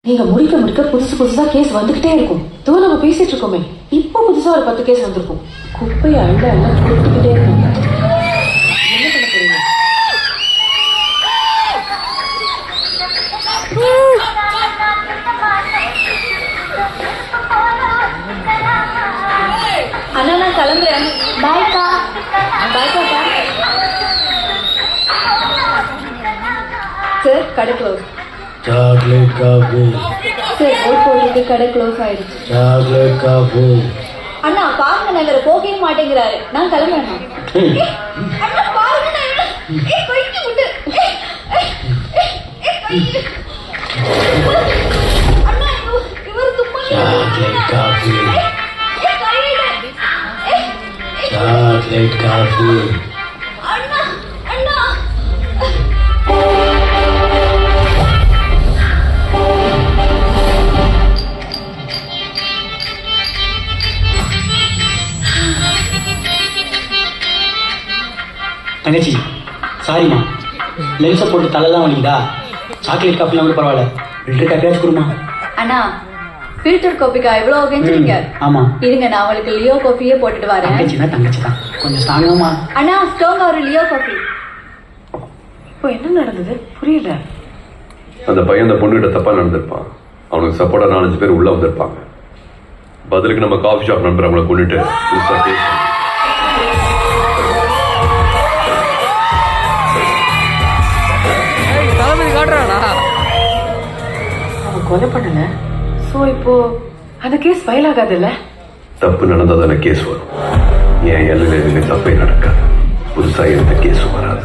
நீங்க முடிக்க முடிக்க புதுசா கேஸ் வந்துகிட்டே இருக்கும். நம்ம பேசிட்டு இருக்கோமே, இப்போ புதுசா ஒரு 10 கேஸ் வந்திருக்கும். குப்பையை அள்ள கொடுத்துக்கிட்டே இருக்கும். என்ன பண்ண போறீங்க? அண்ணா நான் கிளம்புறேன். பாய்க்கா. பாய்க்கா. சார் கடை close. Chocolate coffee. Sir boat போட்டுட்டு கடை க்ளோஸ் ஆயிடுச்சு. Chocolate coffee. அண்ணா பாருங்க நான் இவரை போகவே மாட்டேங்கிறாரு. நான் கிளம்புறேன். அண்ணா பாருங்க நான் கொய்க்கு விட்டு. அண்ணா இவர் துப்பா. Chocolate coffee. Chocolate coffee. அண்ணா அண்ணா தங்கச்சி சாரிம்மா, லென்ஸை போட்டு தலை தான் வலிக்குதா? சாக்லேட் காஃபிலாம் கூட பரவாயில்ல, ஃபில்டர் காஃபியாச்சும் கொடுமா. அண்ணா ஃபில்டர் காஃபிக்கா இவ்வளோ கெஞ்சிருங்க? ஆமாம் இருங்க நான் அவளுக்கு லியோ காஃபியே போட்டுட்டு வரேன். தங்கச்சினா தங்கச்சி தான், கொஞ்சம் ஸ்ட்ராங்காமா. அண்ணா ஸ்ட்ராங்கா ஒரு லியோ காஃபி. இப்போ என்ன நடந்தது புரியல. அந்த பையன் அந்த பொண்ணுகிட்ட தப்பா நடந்திருப்பான். அவனுக்கு சப்போர்ட்டா 4-5 பேர் உள்ள வந்திருப்பாங்க. பதிலுக்கு நம்ம காஃபி ஷாப் நண்பர் அவங்கள கொண்டுட்டு புதுசா பேசணும். அவன் கொலை பண்ணல. ஸோ இப்போ அந்த கேஸ் ஃபைல் ஆகாதுல்ல? தப்பு நடந்தா தானே கேஸ் வரும். என் எல்லையில எதுவுமே தப்பே நடக்காது. புதுசா எந்த கேஸும் வராது.